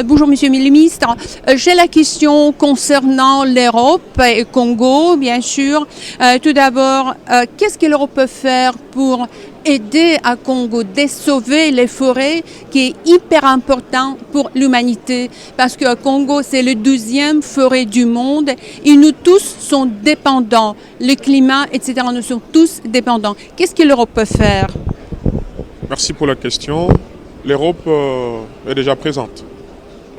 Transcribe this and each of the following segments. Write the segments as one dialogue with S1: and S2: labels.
S1: Bonjour Monsieur le Ministre. J'ai la question concernant l'Europe et Congo, bien sûr. Tout d'abord, qu'est-ce que l'Europe peut faire pour aider à Congo de sauver les forêts, qui est hyper important pour l'humanité, parce que Congo, c'est le 12e forêt du monde et nous tous sommes dépendants. Le climat, etc., nous sommes tous dépendants. Qu'est-ce que l'Europe peut faire?
S2: Merci pour la question. L'Europe est déjà présente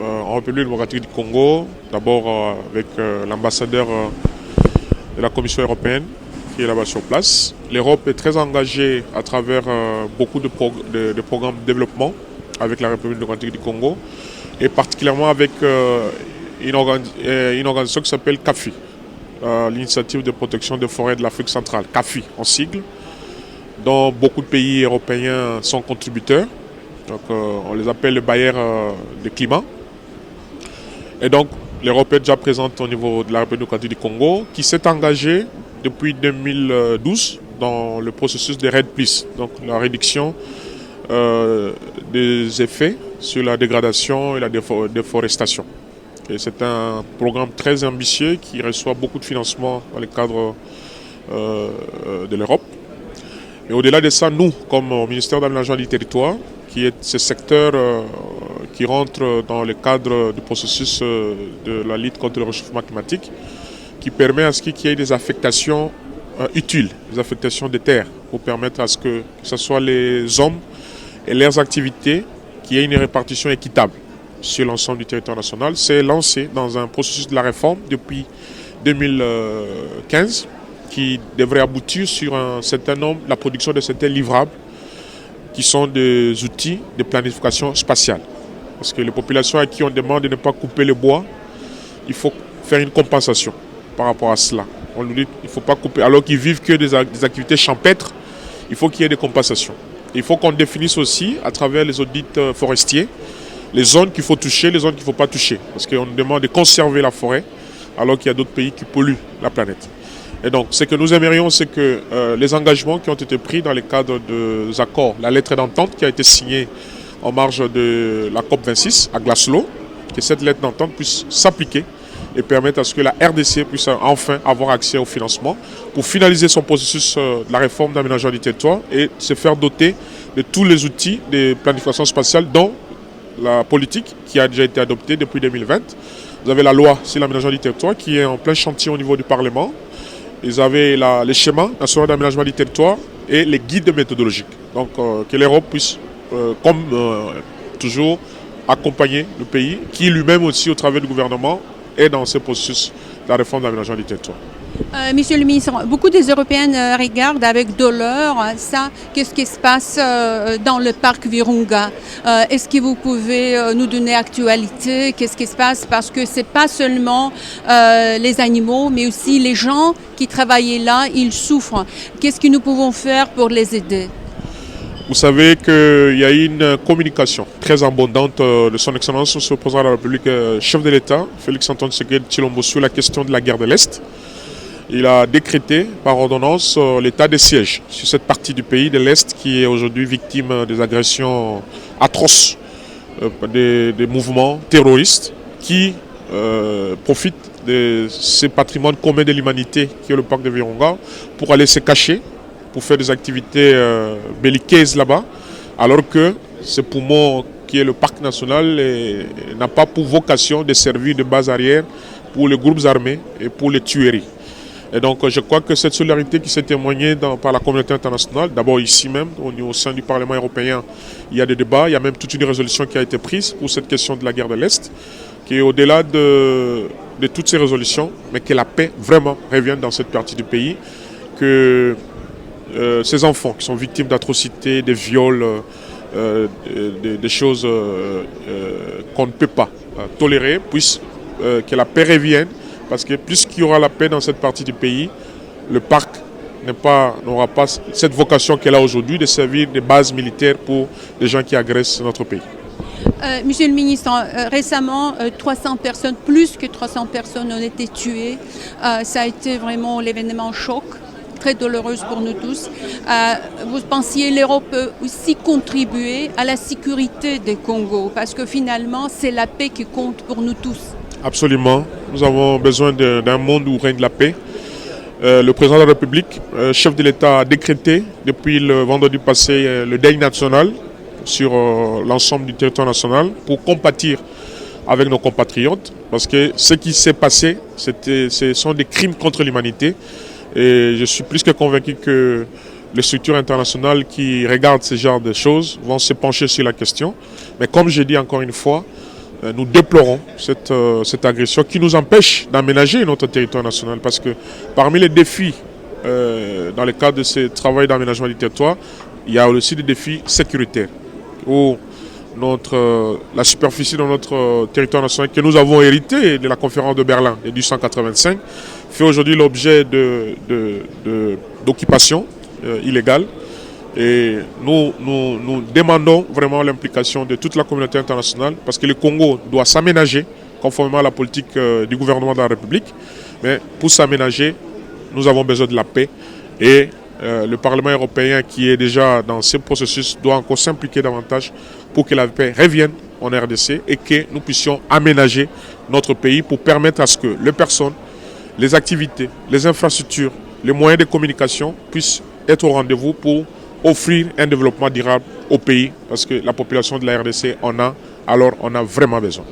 S2: en République démocratique du Congo, d'abord avec l'ambassadeur de la Commission européenne qui est là-bas sur place. L'Europe est très engagée à travers beaucoup de programmes de développement avec la République démocratique du Congo et particulièrement avec une organisation qui s'appelle CAFI, l'initiative de protection des forêts de l'Afrique centrale, CAFI en sigle, dont beaucoup de pays européens sont contributeurs. Donc, on les appelle le bailleur de climat. Et donc, l'Europe est déjà présente au niveau de la République démocratique du Congo, qui s'est engagée depuis 2012 dans le processus de REDD+, donc la réduction des effets sur la dégradation et la déforestation. Et c'est un programme très ambitieux qui reçoit beaucoup de financement dans le cadre de l'Europe. Et au-delà de ça, nous, comme au ministère de l'Aménagement du Territoire, qui est ce secteur qui rentre dans le cadre du processus de la lutte contre le réchauffement climatique, qui permet à ce qu'il y ait des affectations utiles, des affectations de terres, pour permettre à ce que ce soit les hommes et leurs activités, qu'il y ait une répartition équitable sur l'ensemble du territoire national. C'est lancé dans un processus de la réforme depuis 2015, qui devrait aboutir sur un certain nombre, la production de certains livrables qui sont des outils de planification spatiale. Parce que les populations à qui on demande de ne pas couper le bois, il faut faire une compensation par rapport à cela. On nous dit qu'il ne faut pas couper, alors qu'ils vivent que des activités champêtres, il faut qu'il y ait des compensations. Il faut qu'on définisse aussi, à travers les audits forestiers, les zones qu'il faut toucher, les zones qu'il ne faut pas toucher. Parce qu'on nous demande de conserver la forêt, alors qu'il y a d'autres pays qui polluent la planète. Et donc, ce que nous aimerions, c'est que les engagements qui ont été pris dans le cadre des accords, la lettre d'entente qui a été signée en marge de la COP26 à Glasgow, que cette lettre d'entente puisse s'appliquer et permettre à ce que la RDC puisse enfin avoir accès au financement pour finaliser son processus de la réforme d'aménagement du territoire et se faire doter de tous les outils de planification spatiale, dont la politique qui a déjà été adoptée depuis 2020. Vous avez la loi sur l'aménagement du territoire qui est en plein chantier au niveau du Parlement. Ils avaient les schémas nationaux d'aménagement du territoire et les guides méthodologiques. Donc que l'Europe puisse, comme toujours, accompagner le pays, qui lui-même aussi, au travers du gouvernement, est dans ce processus de la réforme d'aménagement du territoire.
S1: Monsieur le ministre, beaucoup des Européens regardent avec douleur ça, qu'est-ce qui se passe dans le parc Virunga. Est-ce que vous pouvez nous donner actualité, qu'est-ce qui se passe? Parce que ce n'est pas seulement les animaux, mais aussi les gens qui travaillent là, ils souffrent. Qu'est-ce que nous pouvons faire pour les aider?
S2: Vous savez qu'il y a une communication très abondante de son Excellence, le président de la République, chef de l'État, Félix-Antoine Tshisekedi Tshilombo, sur la question de la guerre de l'Est. Il a décrété par ordonnance l'état de siège sur cette partie du pays de l'Est qui est aujourd'hui victime des agressions atroces des mouvements terroristes qui profitent de ce patrimoine commun de l'humanité qui est le parc de Virunga pour aller se cacher, pour faire des activités belliqueuses là-bas, alors que ce poumon qui est le parc national n'a pas pour vocation de servir de base arrière pour les groupes armés et pour les tueries. Et donc je crois que cette solidarité qui s'est témoignée par la communauté internationale, d'abord ici même, au sein du Parlement européen, il y a des débats, il y a même toute une résolution qui a été prise pour cette question de la guerre de l'Est, qui est au-delà de toutes ces résolutions, mais que la paix vraiment revienne dans cette partie du pays, que ces enfants qui sont victimes d'atrocités, de viols, des choses qu'on ne peut pas tolérer, puissent que la paix revienne. Parce que plus qu'il y aura la paix dans cette partie du pays, le parc n'aura pas cette vocation qu'elle a aujourd'hui de servir de base militaire pour les gens qui agressent notre pays.
S1: Monsieur le ministre, récemment, 300 personnes, plus que 300 personnes ont été tuées. Ça a été vraiment l'événement choc. très douloureuse pour nous tous. Vous pensiez l'Europe peut aussi contribuer à la sécurité des Congo, parce que finalement, c'est la paix qui compte pour nous tous.
S2: Absolument. Nous avons besoin d'un monde où règne la paix. Le président de la République, chef de l'État, a décrété depuis le vendredi passé le deuil national sur l'ensemble du territoire national pour compatir avec nos compatriotes, parce que ce qui s'est passé, ce sont des crimes contre l'humanité. Et je suis plus que convaincu que les structures internationales qui regardent ce genre de choses vont se pencher sur la question. Mais comme je dis encore une fois, nous déplorons cette agression qui nous empêche d'aménager notre territoire national, parce que parmi les défis dans le cadre de ce travail d'aménagement du territoire, il y a aussi des défis sécuritaires, où la superficie de notre territoire national que nous avons hérité de la conférence de Berlin de 1885 fait aujourd'hui l'objet d'occupation illégale. Et nous demandons vraiment l'implication de toute la communauté internationale, parce que le Congo doit s'aménager conformément à la politique du gouvernement de la République. Mais pour s'aménager, nous avons besoin de la paix. Et le Parlement européen, qui est déjà dans ce processus, doit encore s'impliquer davantage pour que la paix revienne en RDC et que nous puissions aménager notre pays pour permettre à ce que les personnes, les activités, les infrastructures, les moyens de communication puissent être au rendez-vous pour offrir un développement durable au pays, parce que la population de la RDC en a, alors on a vraiment besoin.